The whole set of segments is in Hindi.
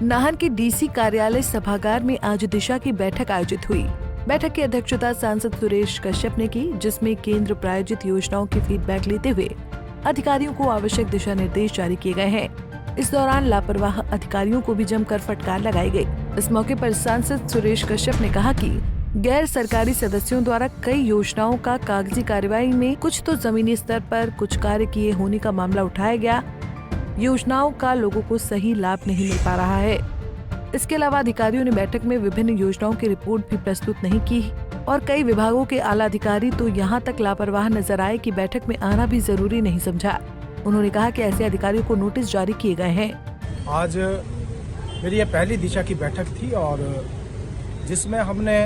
नाहन के डीसी कार्यालय सभागार में आज दिशा की बैठक आयोजित हुई। बैठक की अध्यक्षता सांसद सुरेश कश्यप ने की, जिसमें केंद्र प्रायोजित योजनाओं की फीडबैक लेते हुए अधिकारियों को आवश्यक दिशा निर्देश जारी किए गए हैं। इस दौरान लापरवाह अधिकारियों को भी जमकर फटकार लगाई गई। इस मौके पर सांसद सुरेश कश्यप ने कहा कि गैर सरकारी सदस्यों द्वारा कई योजनाओं का कागजी कार्यवाही में कुछ तो जमीनी स्तर पर कुछ कार्य किए होने का मामला उठाया गया। योजनाओं का लोगों को सही लाभ नहीं मिल पा रहा है। इसके अलावा अधिकारियों ने बैठक में विभिन्न योजनाओं की रिपोर्ट भी प्रस्तुत नहीं की और कई विभागों के आला अधिकारी तो यहाँ तक लापरवाह नजर आए कि बैठक में आना भी जरूरी नहीं समझा। उन्होंने कहा कि ऐसे अधिकारियों को नोटिस जारी किए गए हैं। आज मेरी यह पहली दिशा की बैठक थी और जिसमें हमने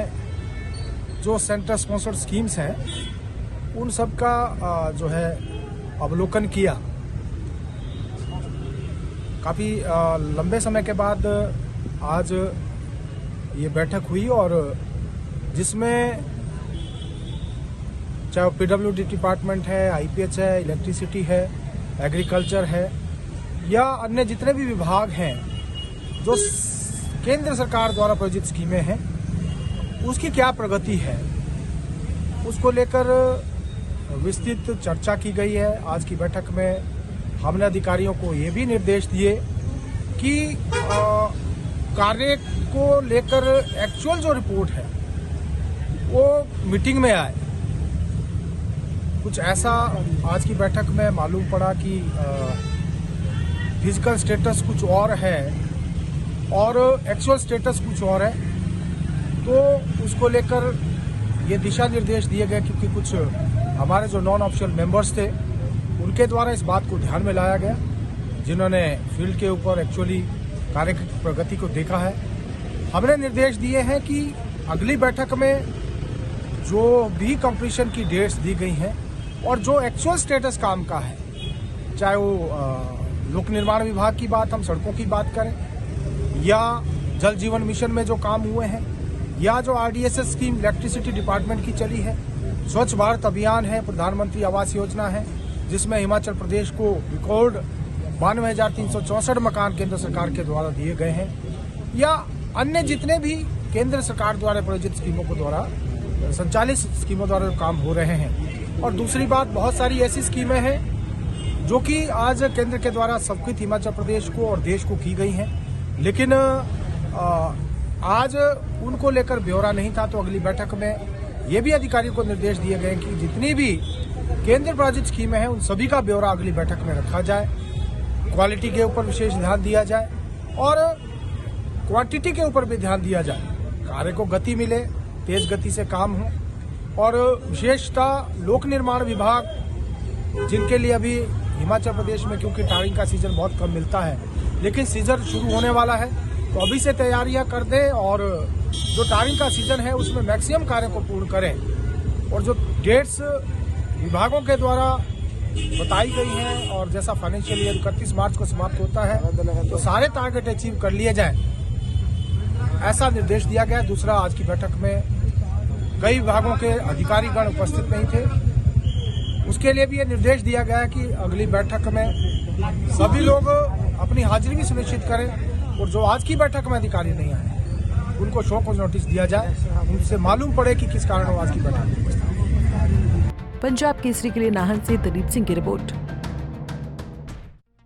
जो सेंटर स्पॉन्सर्ड स्कीम्स हैं उन सब का जो है अवलोकन किया। काफ़ी लंबे समय के बाद आज ये बैठक हुई और जिसमें चाहे पीडब्ल्यूडी डिपार्टमेंट है, आईपीएच है, इलेक्ट्रिसिटी है, एग्रीकल्चर है या अन्य जितने भी विभाग हैं जो केंद्र सरकार द्वारा प्रायोजित स्कीमें हैं उसकी क्या प्रगति है उसको लेकर विस्तृत चर्चा की गई है। आज की बैठक में हमने अधिकारियों को ये भी निर्देश दिए कि कार्य को लेकर एक्चुअल जो रिपोर्ट है वो मीटिंग में आए। कुछ ऐसा आज की बैठक में मालूम पड़ा कि फिजिकल स्टेटस कुछ और है और एक्चुअल स्टेटस कुछ और है, तो उसको लेकर ये दिशा निर्देश दिए गए क्योंकि कुछ हमारे जो नॉन ऑफिशियल मेंबर्स थे उनके द्वारा इस बात को ध्यान में लाया गया, जिन्होंने फील्ड के ऊपर एक्चुअली कार्य की प्रगति को देखा है। हमने निर्देश दिए हैं कि अगली बैठक में जो भी कंप्लीशन की डेट्स दी गई हैं और जो एक्चुअल स्टेटस काम का है, चाहे वो लोक निर्माण विभाग की बात, हम सड़कों की बात करें या जल जीवन मिशन में जो काम हुए हैं या जो आरडीएसएस स्कीम इलेक्ट्रिसिटी डिपार्टमेंट की चली है, स्वच्छ भारत अभियान है, प्रधानमंत्री आवास योजना है जिसमें हिमाचल प्रदेश को रिकॉर्ड 92,364 मकान केंद्र सरकार के द्वारा दिए गए हैं, या अन्य जितने भी केंद्र सरकार द्वारा प्रायोजित स्कीमों को द्वारा संचालित स्कीमों द्वारा काम हो रहे हैं। और दूसरी बात, बहुत सारी ऐसी स्कीमें हैं जो कि आज केंद्र के द्वारा स्वीकृत हिमाचल प्रदेश को और देश को की गई हैं, लेकिन आज उनको लेकर ब्यौरा नहीं था। तो अगली बैठक में ये भी अधिकारियों को निर्देश दिए गए कि जितनी भी केंद्र प्रायोजित स्कीमें हैं उन सभी का ब्यौरा अगली बैठक में रखा जाए, क्वालिटी के ऊपर विशेष ध्यान दिया जाए और क्वांटिटी के ऊपर भी ध्यान दिया जाए। कार्य को गति मिले, तेज गति से काम हो और विशेषतः लोक निर्माण विभाग जिनके लिए अभी हिमाचल प्रदेश में क्योंकि टारिंग का सीजन बहुत कम मिलता है, लेकिन सीजन शुरू होने वाला है तो अभी से तैयारियां कर दें और जो टारिंग का सीजन है उसमें मैक्सिमम कार्य को पूर्ण करें। और जो डेट्स विभागों के द्वारा बताई गई हैं और जैसा फाइनेंशियल ईयर 31 मार्च को समाप्त होता है तो सारे टारगेट अचीव कर लिए जाएं, ऐसा निर्देश दिया गया। दूसरा, आज की बैठक में कई विभागों के अधिकारीगण उपस्थित नहीं थे, उसके लिए भी ये निर्देश दिया गया कि अगली बैठक में सभी लोग अपनी हाजिरी भी सुनिश्चित करें और जो आज की बैठक में अधिकारी नहीं आए उनको शो कॉज नोटिस दिया जाए, उनसे मालूम पड़े कि किस कारण वो आज की बैठक में उपस्थित। पंजाब केसरी के लिए नाहन से दलीप सिंह की रिपोर्ट।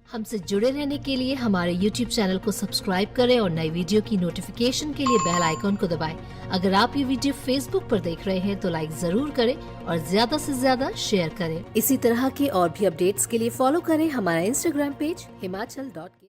हमसे जुड़े रहने के लिए हमारे YouTube चैनल को सब्सक्राइब करें और नई वीडियो की नोटिफिकेशन के लिए बेल आइकॉन को दबाएं। अगर आप ये वीडियो Facebook पर देख रहे हैं तो लाइक जरूर करें और ज्यादा से ज्यादा शेयर करें। इसी तरह के और भी अपडेट्स के लिए फॉलो करें हमारा Instagram पेज himachal.ke।